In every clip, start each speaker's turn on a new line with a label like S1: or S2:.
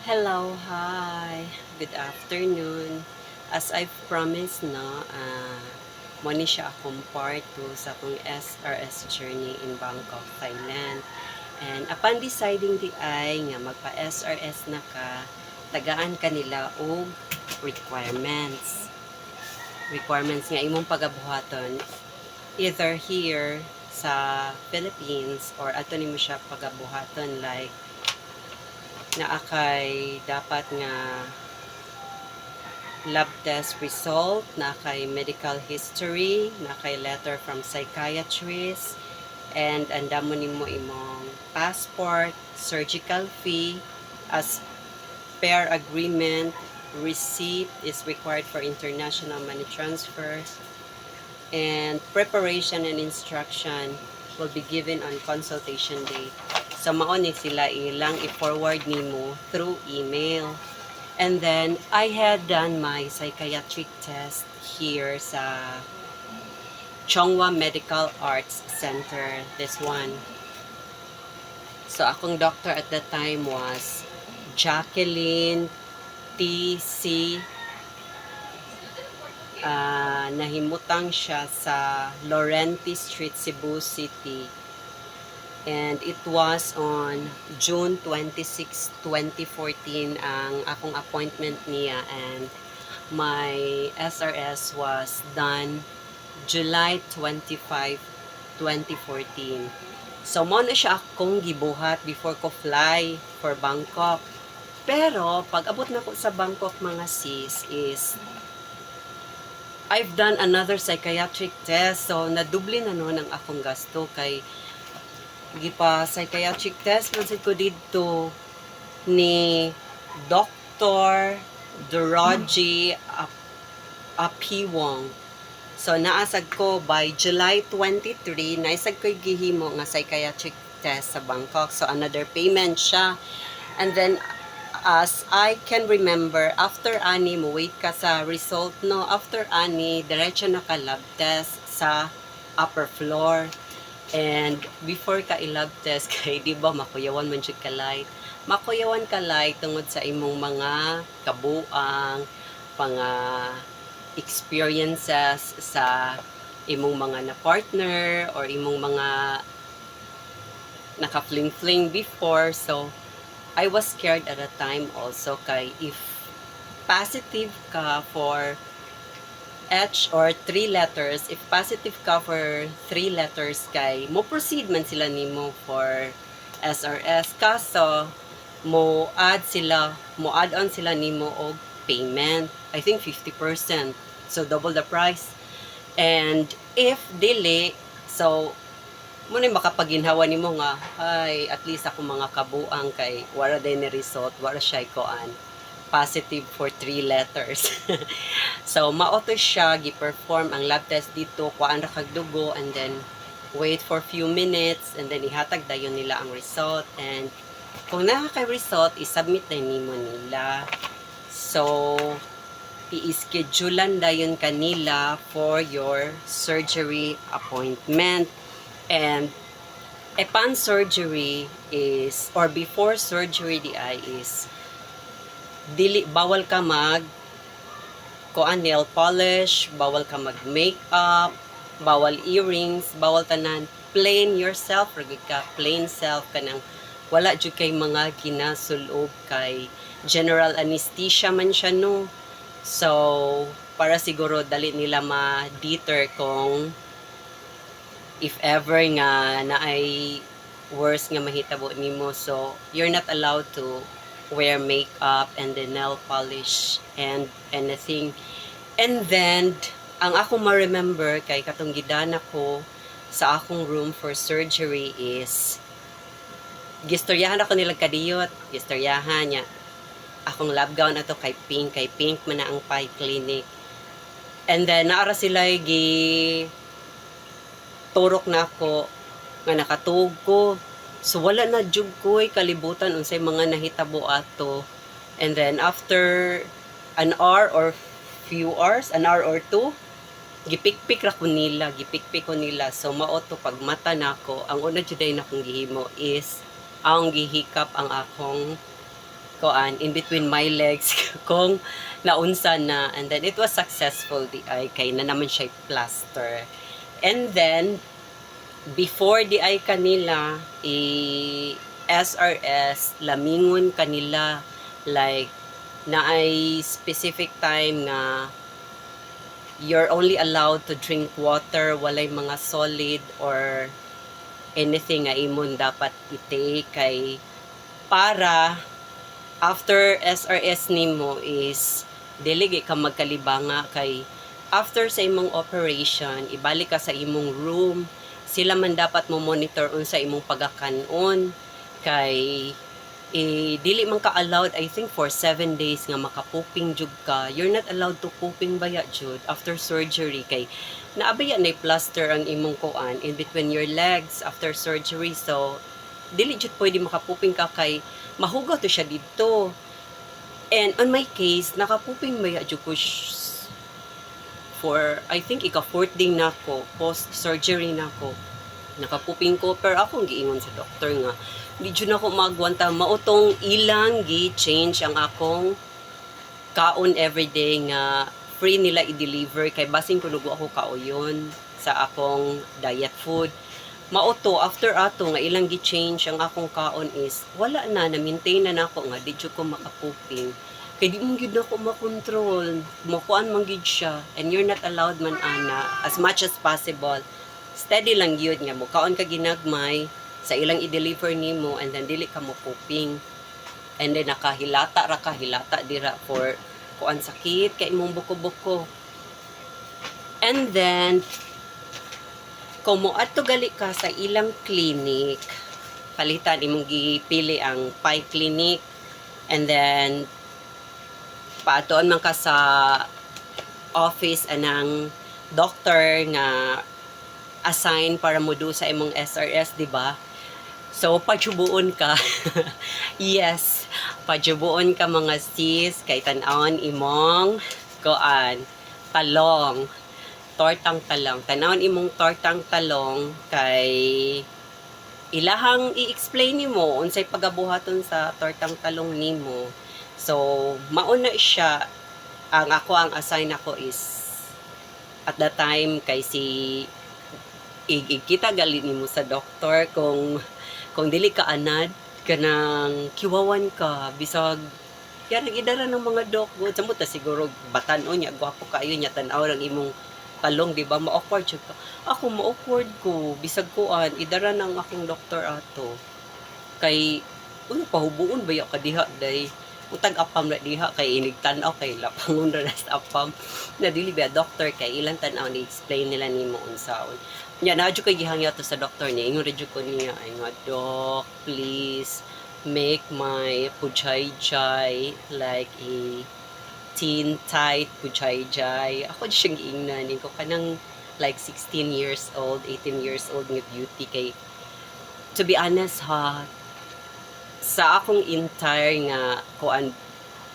S1: Hello, hi. Good afternoon. As I've promised, no, mo ni siya akong part 2 sa akong SRS journey in Bangkok, Thailand. And upon deciding di ay nga magpa-SRS na ka, tagaan kanila og requirements. Requirements nga imong pagabuhaton either here sa Philippines or ato nimo siya pagabuhaton like na akay dapat nga lab test result, na kay medical history, na kay letter from psychiatrist, and andamo nimo imong passport, surgical fee, as per agreement, receipt is required for international money transfer, and preparation and instruction will be given on consultation date. So mao ni sila ilang i-forward nimo through email. And then, I had done my psychiatric test here sa Chongwa Medical Arts Center, this one. So, akong doctor at that time was Jacqueline T.C. Nahimutang siya sa Laurenti Street, Cebu City. And it was on June 26, 2014 ang akong appointment niya, and my SRS was done July 25, 2014. So, mo na siya akong gibuhat before ko fly for Bangkok. Pero, pag abot na ko sa Bangkok, mga sis, is I've done another psychiatric test. So, nadubli na noon ang akong gasto kay gipa psychiatric test man ko dito ni Dr. Doroji Apiwong. So naasag ko by July 23, naisag ko gihimo nga psychiatric test sa Bangkok. So another payment siya. And then as I can remember, after ani mo wait ka sa result, no, after ani diretso na ka lab test sa upper floor. And before ka i-lab test, kay di ba makuyawan man jud ka light. Makuyawan ka light tungod sa imong mga kabuang, mga experiences sa imong mga na partner or imong mga naka-fling-fling before. So, I was scared at the time also kay if positive ka for H or 3 letters, if positive ka for 3 letters kay mo proceed man sila nimo for SRS, kaso mo add on sila nimo og payment, I think 50%, so double the price. And if dili, so mo na makapaginhawa nimo nga ay at least ako mga kabuang kay wala din ni result, wala siya koan positive for 3 letters. So, maoto siya, gi-perform ang lab test dito, kuhaan ra kag dugo, and then wait for few minutes, and then ihatag dayon nila ang result. And kung nakaka-result, isubmit na nimo nila. So, i-schedulean dayon kanila for your surgery appointment. And upon surgery is, or before surgery di ay is, bawal ka mag nail polish, bawal ka mag makeup, bawal earrings, bawal tanan, plain yourself, ragid ka plain self kanang wala jud kay mga ginasulob kay general anesthesia man siya, no. So para siguro dali nila ma-deter kung if ever nga na ay worse nga mahitabo nimo. So you're not allowed to wear makeup and the nail polish and anything. And then, ang ako ma-remember kay katong gidana ko sa akong room for surgery is gistoryahan ako nila kadiyot, gistoryahan niya. Akong lab gown ato kay pink man na ang Pai Clinic. And then, naara sila turok na ako nga nakatug ko. So wala na jud ko'y kalibutan unsay mga nahitabo ato. And then after an hour or few hours, an hour or two, gipikpik ko nila. So mao to pag mata nako, ang una jud ay nakong gihimo is ang gihikap ang akong koan in between my legs kung naunsa na, and then it was successful di ay kay na naman siya plaster. And then before di ay kanila SRS lamingon kanila, like na ay specific time nga you're only allowed to drink water, walay mga solid or anything nga imon dapat i-take, kay para after SRS nimo is dili ka magkalibanga, kay after sa imong operation ibalik ka sa imong room, sila man dapat mo monitor unsa imong pagakanon, kay dili man ka allowed I think for 7 days nga makapuping jud ka. You're not allowed to puping baya jud after surgery, kay naabaya na plaster ang imong kuan in between your legs after surgery, so dili jud pwede makapuping ka kay mahugaw to siya dito. And on my case nakapuping baya jud ko for I think ika 4th day na ko post surgery na ko, nakapuping ko, pero akong giingon sa doktor nga di jud ako magwanta, mautong ilang gi-change ang akong kaon everyday nga free nila i-deliver, kay basing kunugo ako kaoyon sa akong diet food. Mauto after ato nga ilang gi-change ang akong kaon is wala na maintain na nako nga di jud ko makapuping, kay di mo gyud ako makontrol, makuan man gyud siya, and you're not allowed man ana as much as possible steady lang yun nga mo kaon ka ginagmay sa ilang i-deliver nimo, and then dili ka mo puping, and then nakahilata ra ka hilata dira for kuan sakit kay imong buko-buko. And then kung mo adto gali ka sa ilang clinic, palitan imong gipili ang Pi Clinic, and then paatuan man ka sa office anang doctor nga assign para mo do sa imong SRS, di ba? So, pajubuon ka. Yes, pajubuon ka mga sis, kay tanawon imong koan, talong, tortang talong. Tanawon imong tortang talong, kay ilahang i-explain nimo unsay pagabuhaton sa tortang talong nimo. So, mauna siya, ang assign ako is at the time kay si ikita gali nimo sa doktor kung dili ka anad kanang kiwawan ka bisag yarang idara ng mga doktor sa ta siguro batan-on nya gwapo kayo nya tan-aw lang imong talong, di ba? Ma-awkward jud ka. Ako ma-awkward ko bisag kuan idara ng akong doktor ato, kay uno pahubuon baya ka diha day utag apam na diha kay inig tan-aw kay lapangon ra sa apam na dili ba doktor kay ilang tan-aw ni explain nila nimo unsaon nya na jud kay gihangyo to sa doktor niya, ingon ra jud ko niya ay nga doc please make my pujay-jay like a teen tight pujay-jay. Ako jud siyang giingnan ko kanang like 16 years old 18 years old nga beauty, kay to be honest ha, sa akong entire nga kuan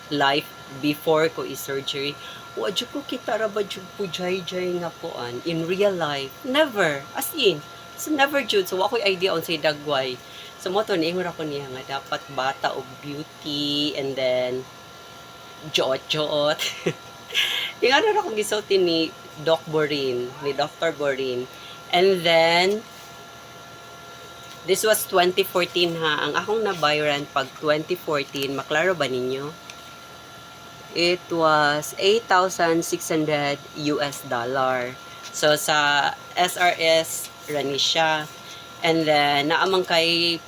S1: life before ko i-surgery, wa jud ko kita ra ba jud pujay-jay nga kuan in real life, never, as in, so never jud, so wa ko'y idea unsay dagway. So mo to niingon ako niya nga dapat bata og beauty, and then joot-joot. Yung ano na akong gisulti ni Dr. Borin. And then this was 2014 ha. Ang akong nabayaran pag 2014, maklaro ba ninyo? It was $8,600 US dollar. So sa SRS rani siya. And then naamang kay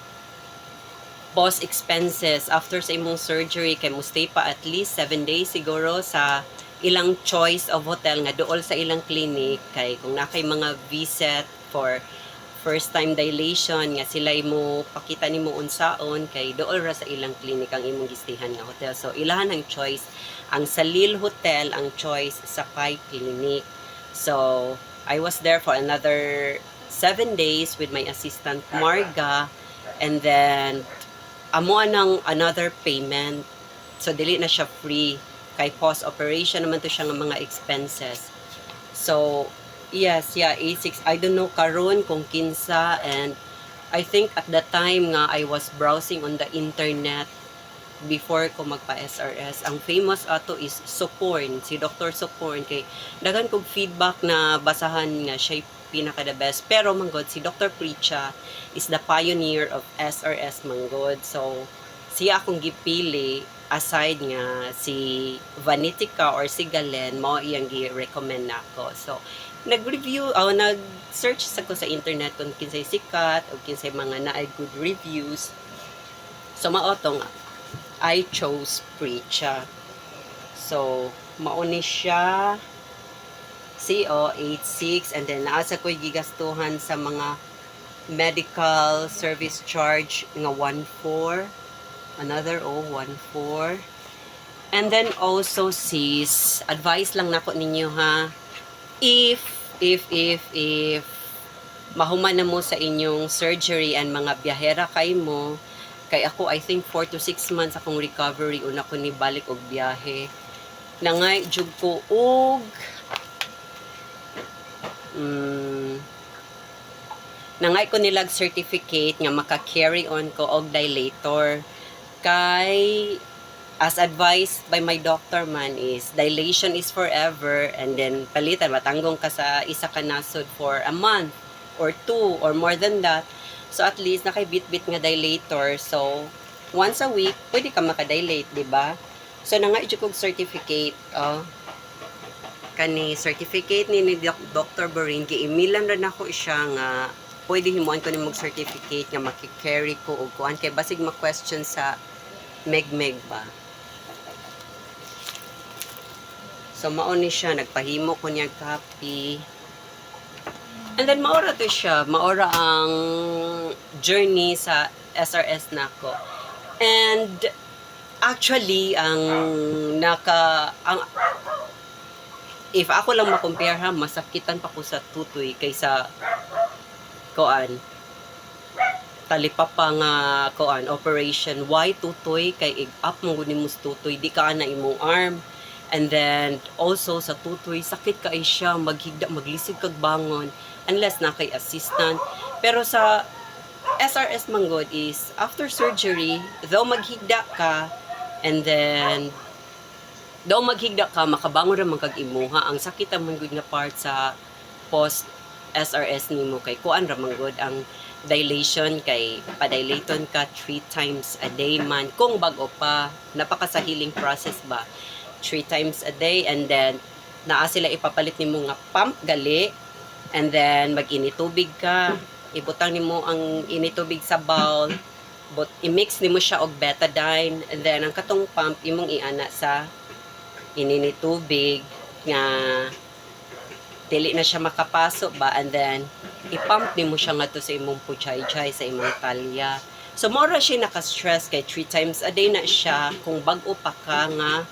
S1: post expenses after sa imong surgery, kay mo stay pa at least 7 days siguro sa ilang choice of hotel nga dool sa ilang clinic, kay kung nakay mga visit for first time dilation nga sila mo pakita nimo unsaon, kay dool ra sa ilang clinic ang imong gistihan nga hotel. So ilahan ang choice, ang Salil Hotel ang choice sa Pi Clinic. So I was there for another 7 days with my assistant Marga, and then amo anang another payment, so dili na siya free, kay post operation naman to siya ng mga expenses. So yes, yeah, A6, I don't know karon kung kinsa, and I think at the time nga I was browsing on the internet, before ko magpa-SRS. Ang famous ato is Soporn, si Dr. Soporn. Kay daghan kog feedback na basahan nga siya pinaka the best. Pero manggod, si Dr. Pricha is the pioneer of SRS manggod. So, siya akong gipili aside nga si Vanitica or si Galen, mao iyang gi-recommend nako. So, nag-review o nag-search sa ko sa internet kung kinsay sikat o kinsay mga naay good reviews. So mao to nga I chose Precha. So mao ni siya CO86 and then naasa ko gigastuhan sa mga medical service charge nga 1.4, another 1.4. And then also sis, advice lang nako ninyo ha, if mahuman na mo sa inyong surgery and mga biyahera kay mo, kay ako I think 4 to 6 months akong recovery una ko ni balik og biyahe. Nangay jud ko og nangay ko nilag certificate nga maka-carry on ko og dilator. Kay as advised by my doctor man is dilation is forever and then palitan matanggong ka sa isa ka nasod for a month or 2 or more than that. So at least nakay-bit-bit nga dilator. So once a week pwede ka maka-dilate, di ba? So nanga kog certificate kani certificate ni Dr. Borin gi-emailan ra nako siya nga pwede himuan ko nimog certificate nga maki-carry ko og kuan kay basig ma-question sa meg ba. So, mao ni siya. Nagpahimo ko niya copy. And then, maora to siya. Maora ang journey sa SRS nako. And, actually, if ako lang makompare ha, masakitan pa ko sa tutoy kaysa koan. Talipapa nga koan, operation. Why tutoy? Kay i-up mo guni mo tutoy. Di ka na imong arm. And then, also, sa tutoy, sakit ka ay siya, maghigda, maglisig kag bangon, unless na kay assistant. Pero sa SRS manggod is, after surgery, though maghigda ka, and then, though maghigda ka, makabangon naman kag imuha. Ang sakit ang manggod nga part sa post-SRS nimo kay kuan ra manggod ang dilation kay padilaton ka 3 times a day man. Kung bago pa, napakasahiling process ba? 3 times a day and then naa sila ipapalit nimo nga pump gali and then mag-initubig ka, ibutang nimo ang initubig sa bowl, but i-mix nimo siya og betadine and then ang katong pump imong iana sa ininitubig nga dili na siya makapasok ba and then i-pump nimo siya ngadto sa imong puchay-chay sa imong talya. So mora siya naka-stress kay 3 times a day na siya kung bag-o pa ka nga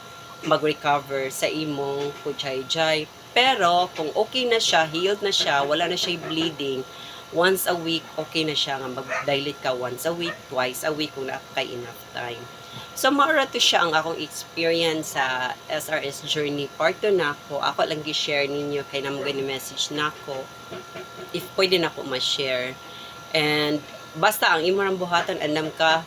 S1: mag-recover sa imong puchay-chay. Pero kung okay na siya, healed na siya, wala na siya bleeding, once a week okay na siya nga mag-dilate ka once a week, twice a week kung nakakay enough time. So mara to siya ang akong experience sa SRS journey. Part 2 na ako lang gi-share ninyo kay namo gani message nako. If pwede na ko ma-share. And basta ang imong buhaton andam ka,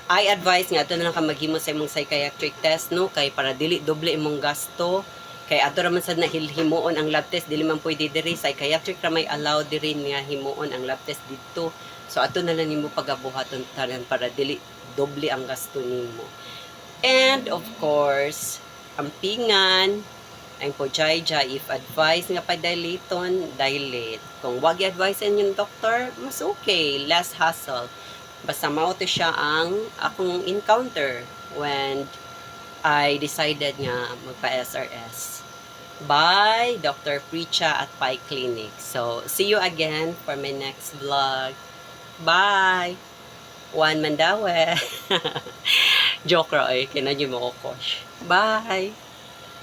S1: I advise nga ato na lang ka maghimo sa imong psychiatric test no kay para dili doble imong gasto kay ato ra man sad na himuon ang lab test dili man pwede diri psychiatric ra may allow diri nga himuon ang lab test didto. So ato na lang nimo pagabuhaton tanan para dili doble ang gasto nimo. And of course, ampingan ang pojayja if advice nga pa-dilaton, dilate. Kung wag i-advise yung doktor, mas okay, less hassle. Basta mao to siya ang akong encounter when I decided nga magpa-SRS. Bye, Dr. Pricha at Pi Clinic. So, see you again for my next vlog. Bye! Juan Mandawe. Joke ra eh, kinadyo mo ko. Bye!